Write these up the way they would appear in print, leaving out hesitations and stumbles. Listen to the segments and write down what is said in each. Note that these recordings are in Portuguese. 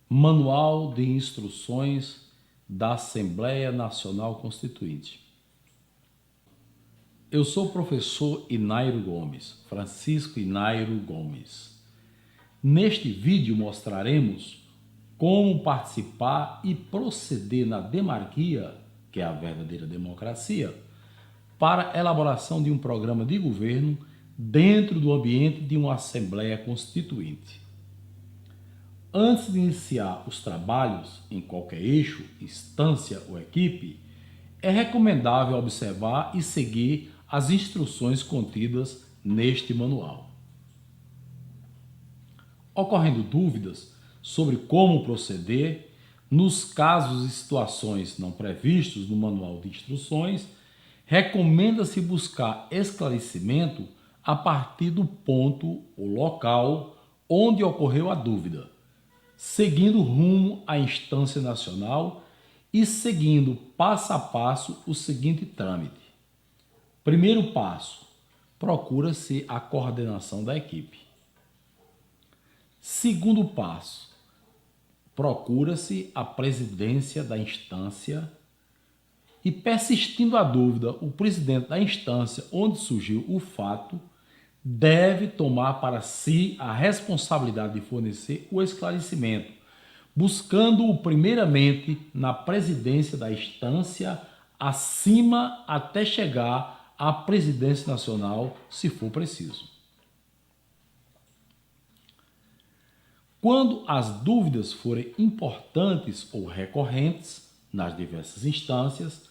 Manual de Instruções da Assembleia Nacional Constituinte. Eu sou o professor Inairo Gomes, Francisco Inairo Gomes. Neste vídeo mostraremos como participar e proceder na demarquia, que é a verdadeira democracia, para a elaboração de um programa de governo dentro do ambiente de uma Assembleia Constituinte. Antes de iniciar os trabalhos em qualquer eixo, instância ou equipe, é recomendável observar e seguir as instruções contidas neste manual. Ocorrendo dúvidas sobre como proceder, nos casos e situações não previstos no manual de instruções, recomenda-se buscar esclarecimento a partir do ponto ou local onde ocorreu a dúvida, seguindo rumo à instância nacional e seguindo passo a passo o seguinte trâmite. Primeiro passo, procura-se a coordenação da equipe. Segundo passo, procura-se a presidência da instância e, persistindo a dúvida, o presidente da instância onde surgiu o fato deve tomar para si a responsabilidade de fornecer o esclarecimento, buscando-o primeiramente na presidência da instância acima até chegar à presidência nacional, se for preciso. Quando as dúvidas forem importantes ou recorrentes nas diversas instâncias,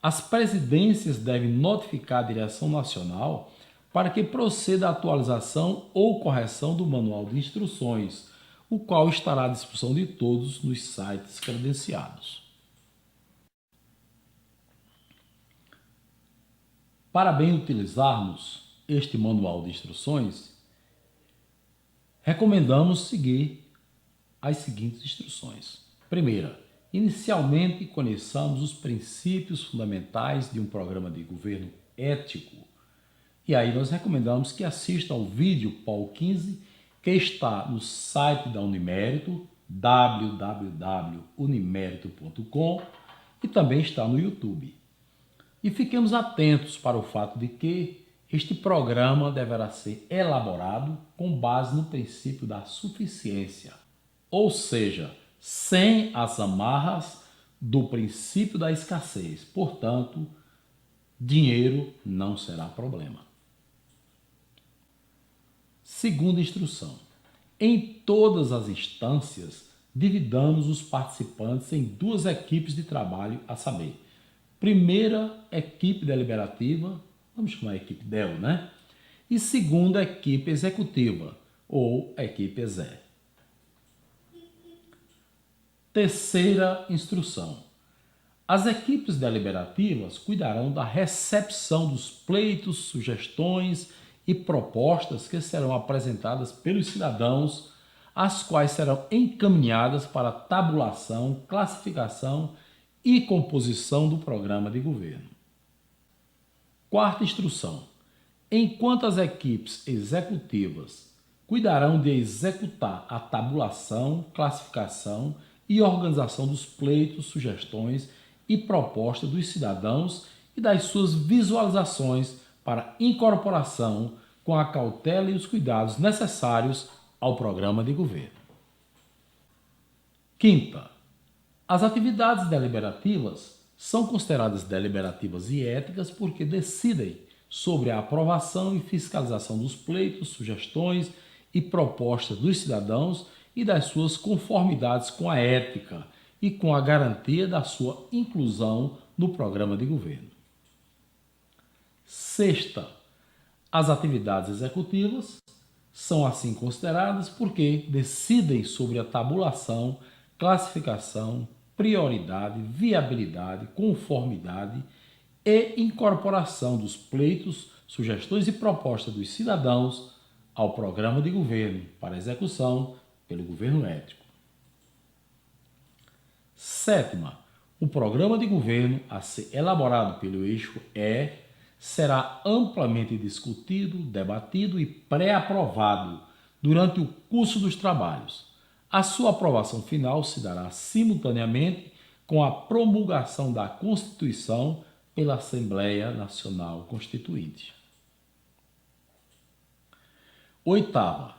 as presidências devem notificar a direção nacional para que proceda a atualização ou correção do manual de instruções, o qual estará à disposição de todos nos sites credenciados. Para bem utilizarmos este manual de instruções, recomendamos seguir as seguintes instruções. Primeira, inicialmente conheçamos os princípios fundamentais de um programa de governo ético. E aí nós recomendamos que assista ao vídeo POL 15, que está no site da Unimérito, www.unimerito.com, e também está no YouTube. E fiquemos atentos para o fato de que este programa deverá ser elaborado com base no princípio da suficiência, ou seja, sem as amarras do princípio da escassez. Portanto, dinheiro não será problema. Segunda instrução. Em todas as instâncias, dividamos os participantes em duas equipes de trabalho, a saber, primeira, equipe deliberativa, vamos chamar a equipe DEL, né? E segunda, equipe executiva, ou equipe EXE. Terceira instrução. As equipes deliberativas cuidarão da recepção dos pleitos, sugestões e propostas que serão apresentadas pelos cidadãos, as quais serão encaminhadas para tabulação, classificação e composição do programa de governo. Quarta instrução. Enquanto as equipes executivas cuidarão de executar a tabulação, classificação e organização dos pleitos, sugestões e propostas dos cidadãos e das suas visualizações para incorporação com a cautela e os cuidados necessários ao programa de governo. Quinta, as atividades deliberativas são consideradas deliberativas e éticas porque decidem sobre a aprovação e fiscalização dos pleitos, sugestões e propostas dos cidadãos e das suas conformidades com a ética e com a garantia da sua inclusão no programa de governo. Sexta, as atividades executivas são assim consideradas porque decidem sobre a tabulação, classificação, prioridade, viabilidade, conformidade e incorporação dos pleitos, sugestões e propostas dos cidadãos ao programa de governo para execução pelo governo ético. Sétima, o programa de governo a ser elaborado pelo eixo E será amplamente discutido, debatido e pré-aprovado durante o curso dos trabalhos, A sua aprovação final se dará simultaneamente com a promulgação da Constituição pela Assembleia Nacional Constituinte. Oitava,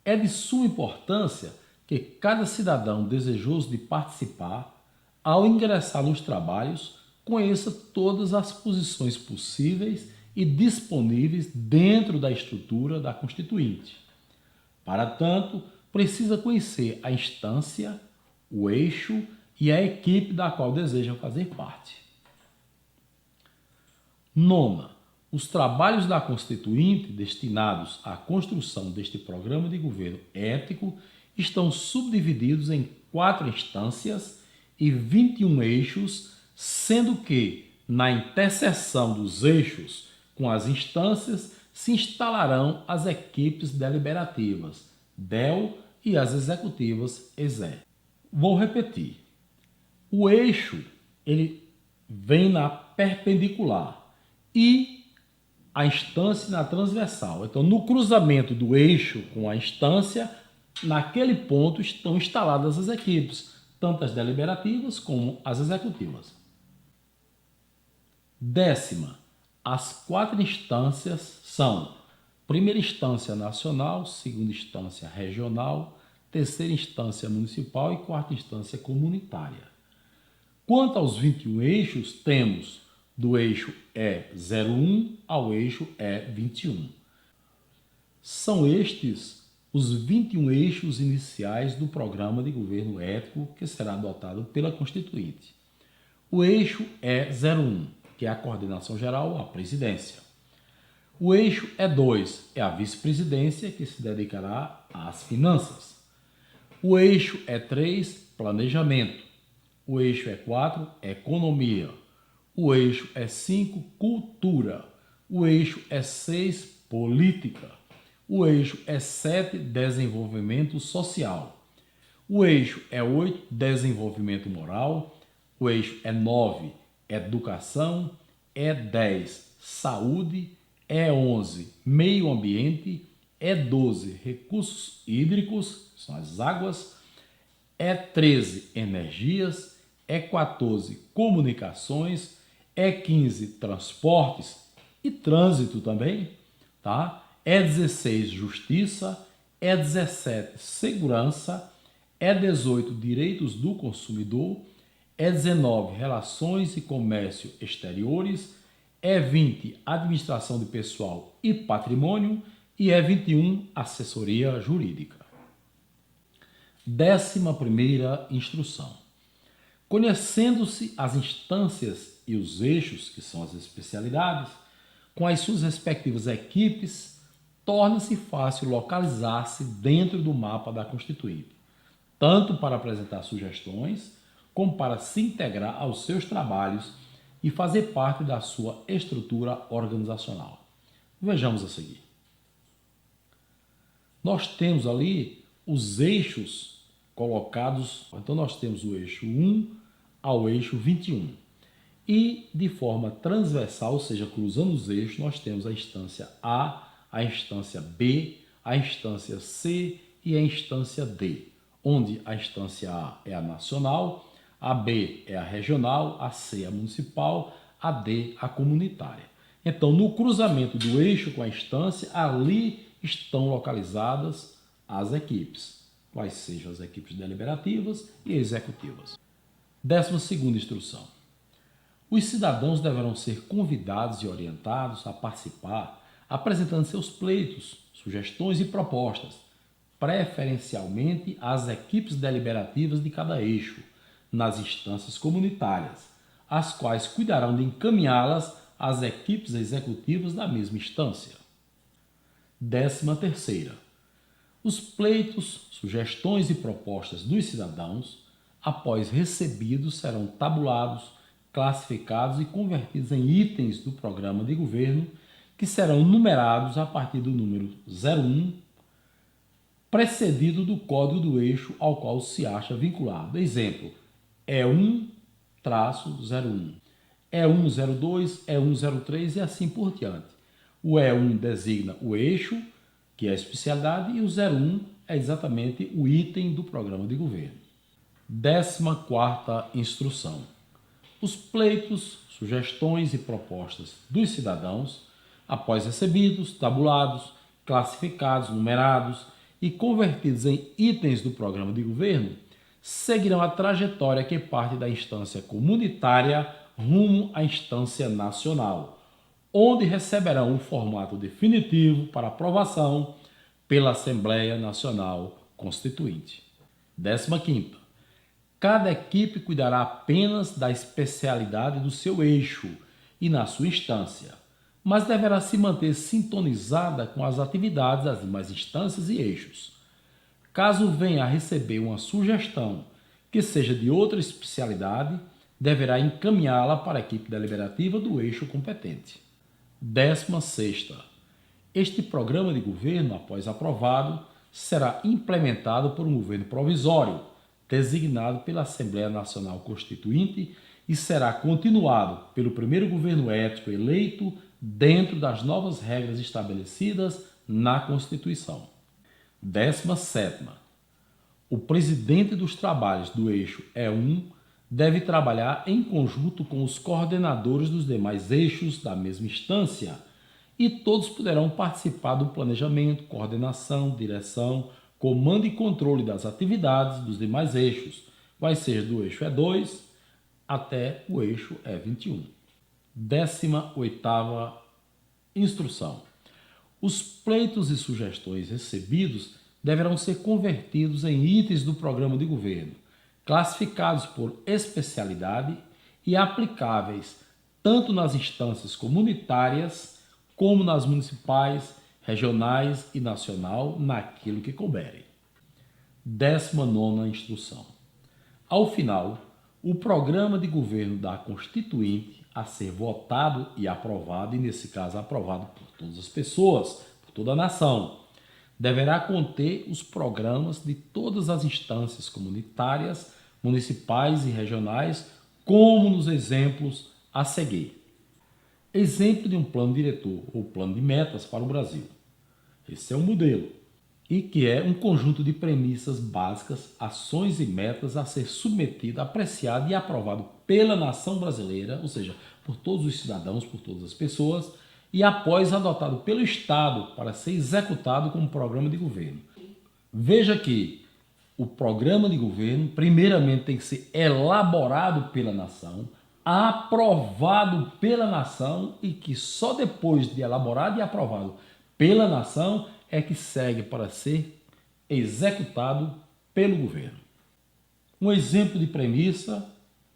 é de suma importância que cada cidadão desejoso de participar, ao ingressar nos trabalhos, conheça todas as posições possíveis e disponíveis dentro da estrutura da Constituinte. Para tanto, precisa conhecer a instância, o eixo e a equipe da qual deseja fazer parte. Nona, os trabalhos da Constituinte destinados à construção deste programa de governo ético estão subdivididos em 4 instâncias e 21 eixos, sendo que, na interseção dos eixos com as instâncias, se instalarão as equipes deliberativas, DEL, e as executivas, EXE. Vou repetir. O eixo, ele vem na perpendicular e a instância na transversal. Então, no cruzamento do eixo com a instância, naquele ponto estão instaladas as equipes, tanto as deliberativas como as executivas. Décima, as 4 instâncias são: primeira instância nacional, segunda instância regional, terceira instância municipal e quarta instância comunitária. Quanto aos 21 eixos, temos do eixo E01 ao eixo E21. São estes os 21 eixos iniciais do programa de governo ético que será adotado pela Constituinte. O eixo E01, que é a coordenação geral, a presidência. O eixo E2 é a vice-presidência, que se dedicará às finanças. O eixo E3, planejamento. O eixo E4, economia. O eixo E5, cultura. O eixo E6, política. O eixo E7, desenvolvimento social. O eixo E8, desenvolvimento moral. O eixo E9, educação. E10, saúde. E11, meio ambiente. E12, recursos hídricos, são as águas. E13, energias. E14, comunicações. E15, transportes e trânsito também, tá? E16, justiça. E17, segurança. E18, direitos do consumidor. E19, relações e comércio exteriores. E20, administração de pessoal e patrimônio. E E21, assessoria jurídica. 11ª instrução. Conhecendo-se as instâncias e os eixos, que são as especialidades, com as suas respectivas equipes, torna-se fácil localizar-se dentro do mapa da Constituinte, tanto para apresentar sugestões, como para se integrar aos seus trabalhos e fazer parte da sua estrutura organizacional. Vejamos a seguir. Nós temos ali os eixos colocados, então nós temos o eixo 1 ao eixo 21. E de forma transversal, ou seja, cruzando os eixos, nós temos a instância A, a instância B, a instância C e a instância D, onde a instância A é a nacional, a B é a regional, a C é a municipal, a D a comunitária. Então, no cruzamento do eixo com a instância, ali estão localizadas as equipes, quais sejam as equipes deliberativas e executivas. 12ª instrução. Os cidadãos deverão ser convidados e orientados a participar, apresentando seus pleitos, sugestões e propostas, preferencialmente às equipes deliberativas de cada eixo, nas instâncias comunitárias, as quais cuidarão de encaminhá-las às equipes executivas da mesma instância. 13ª. Os pleitos, sugestões e propostas dos cidadãos, após recebidos, serão tabulados, classificados e convertidos em itens do programa de governo, que serão numerados a partir do número 01, precedido do código do eixo ao qual se acha vinculado. Exemplo, E1-01, E102, E103 e assim por diante. O E1 designa o eixo, que é a especialidade, e o 01 é exatamente o item do programa de governo. 14ª instrução. Os pleitos, sugestões e propostas dos cidadãos, após recebidos, tabulados, classificados, numerados e convertidos em itens do programa de governo, seguirão a trajetória que parte da instância comunitária rumo à instância nacional, onde receberão um formato definitivo para aprovação pela Assembleia Nacional Constituinte. 15ª. Cada equipe cuidará apenas da especialidade do seu eixo e na sua instância, mas deverá se manter sintonizada com as atividades das demais instâncias e eixos. Caso venha a receber uma sugestão que seja de outra especialidade, deverá encaminhá-la para a equipe deliberativa do eixo competente. 16ª. Este programa de governo, após aprovado, será implementado por um governo provisório, designado pela Assembleia Nacional Constituinte, e será continuado pelo primeiro governo ético eleito dentro das novas regras estabelecidas na Constituição. 17ª. O presidente dos trabalhos do eixo E1 deve trabalhar em conjunto com os coordenadores dos demais eixos da mesma instância, e todos poderão participar do planejamento, coordenação, direção, comando e controle das atividades dos demais eixos, quais sejam do eixo E2 até o eixo E21. 18ª instrução. Os pleitos e sugestões recebidos deverão ser convertidos em itens do programa de governo, classificados por especialidade e aplicáveis tanto nas instâncias comunitárias como nas municipais, regionais e nacional, naquilo que couberem. 19ª instrução. Ao final, o programa de governo da Constituinte a ser votado e aprovado, e nesse caso aprovado por todas as pessoas, por toda a nação, deverá conter os programas de todas as instâncias comunitárias, municipais e regionais, como nos exemplos a seguir. Exemplo de um plano diretor ou plano de metas para o Brasil. Esse é um modelo, e que é um conjunto de premissas básicas, ações e metas a ser submetido, apreciado e aprovado pela nação brasileira, ou seja, por todos os cidadãos, por todas as pessoas, e após adotado pelo Estado para ser executado como programa de governo. Veja que o programa de governo, primeiramente, tem que ser elaborado pela nação, aprovado pela nação, e que só depois de elaborado e aprovado pela nação é que segue para ser executado pelo governo. Um exemplo de premissa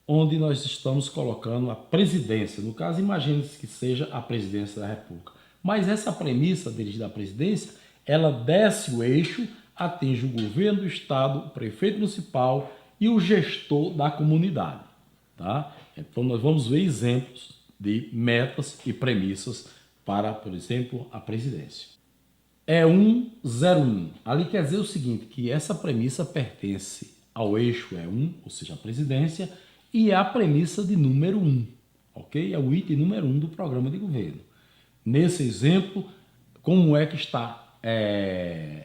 onde nós estamos colocando a presidência. No caso, imagine-se que seja a presidência da República. Mas essa premissa dirigida à presidência, ela desce o eixo, atinge o governo do estado, o prefeito municipal e o gestor da comunidade. Tá? Então, nós vamos ver exemplos de metas e premissas para, por exemplo, a presidência. E101. Ali quer dizer o seguinte, que essa premissa pertence ao eixo E1, ou seja, a presidência, e é a premissa de número 1, ok? É o item número 1 do programa de governo. Nesse exemplo, como é que está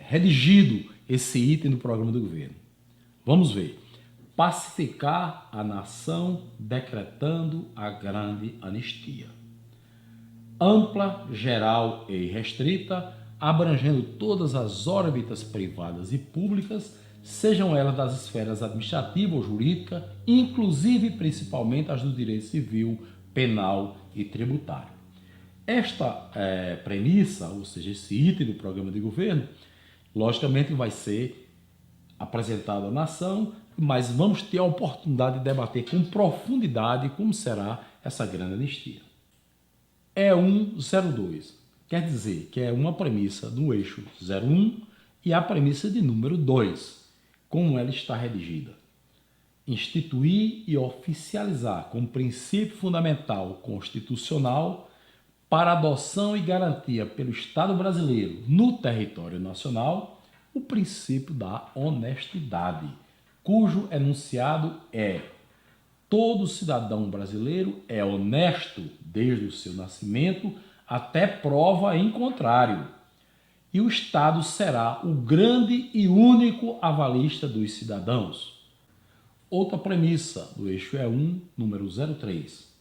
redigido esse item do programa de governo? Vamos ver. Pacificar a nação decretando a grande anistia. Ampla, geral e restrita, abrangendo todas as órbitas privadas e públicas, sejam elas das esferas administrativa ou jurídica, inclusive e principalmente as do direito civil, penal e tributário. Esta premissa, ou seja, esse item do programa de governo, logicamente vai ser apresentado à nação, mas vamos ter a oportunidade de debater com profundidade como será essa grande anistia. E102, quer dizer que é uma premissa do eixo 01 e a premissa de número 2, como ela está redigida. Instituir e oficializar como princípio fundamental constitucional para adoção e garantia pelo Estado brasileiro no território nacional o princípio da honestidade, cujo enunciado é: todo cidadão brasileiro é honesto desde o seu nascimento até prova em contrário. e o Estado será o grande e único avalista dos cidadãos. Outra premissa do eixo E1, número 03.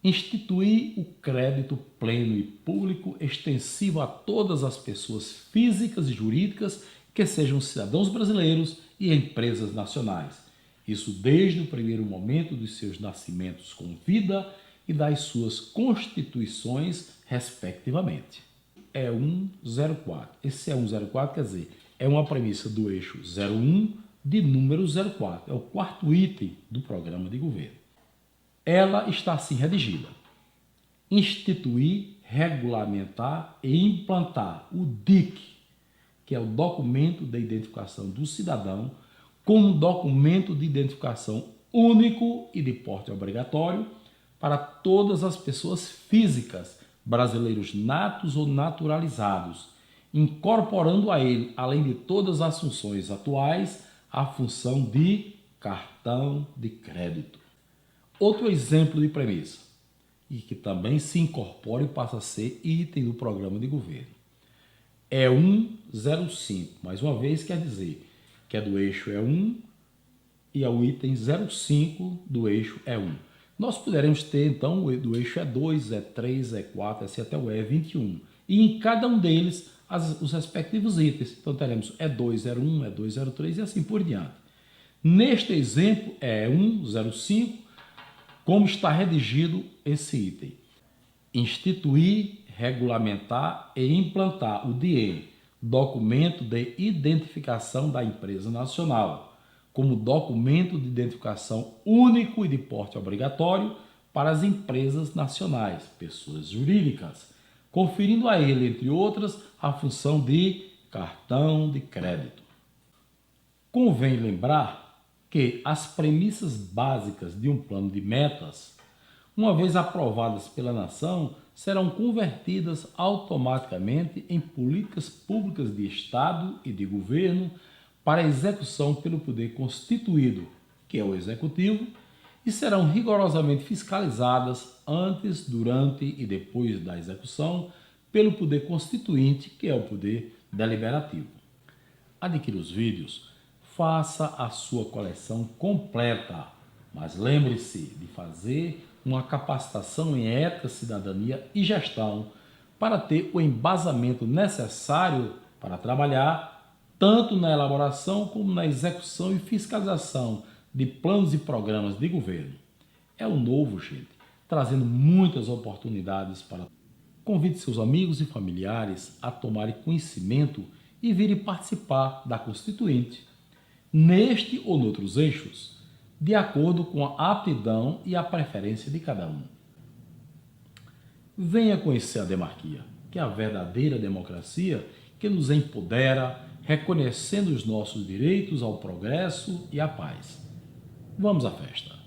Instituir o crédito pleno e público extensivo a todas as pessoas físicas e jurídicas que sejam cidadãos brasileiros e empresas nacionais. Isso desde o primeiro momento dos seus nascimentos com vida e das suas constituições, respectivamente. E104. Esse E104 quer dizer, é uma premissa do eixo 01 de número 04. É o quarto item do programa de governo. Ela está assim redigida: instituir, regulamentar e implantar o DIC, que é o Documento de Identificação do Cidadão, como documento de identificação único e de porte obrigatório para todas as pessoas físicas, brasileiros natos ou naturalizados, incorporando a ele, além de todas as funções atuais, a função de cartão de crédito. Outro exemplo de premissa, e que também se incorpora e passa a ser item do programa de governo. E105, mais uma vez quer dizer que é do eixo E1 e é o item 05 do eixo E1. Nós poderemos ter então do eixo E2, E3, E4, assim até o E21. E em cada um deles os respectivos itens. Então teremos E201, E203 e assim por diante. Neste exemplo, E105, como está redigido esse item? Instituir, regulamentar e implantar o DIE, Documento de Identificação da Empresa Nacional, como documento de identificação único e de porte obrigatório para as empresas nacionais, pessoas jurídicas, conferindo a ele, entre outras, a função de cartão de crédito. Convém lembrar que as premissas básicas de um plano de metas, uma vez aprovadas pela nação, serão convertidas automaticamente em políticas públicas de Estado e de governo para execução pelo poder constituído, que é o Executivo, e serão rigorosamente fiscalizadas antes, durante e depois da execução pelo poder constituinte, que é o poder deliberativo. Adquira os vídeos, faça a sua coleção completa, mas lembre-se de fazer uma capacitação em ética, cidadania e gestão para ter o embasamento necessário para trabalhar tanto na elaboração como na execução e fiscalização de planos e programas de governo. É o novo, gente, trazendo muitas oportunidades para... Convide seus amigos e familiares a tomarem conhecimento e virem participar da Constituinte, neste ou noutros eixos, de acordo com a aptidão e a preferência de cada um. Venha conhecer a Demarquia, que é a verdadeira democracia que nos empodera, reconhecendo os nossos direitos ao progresso e à paz. Vamos à festa!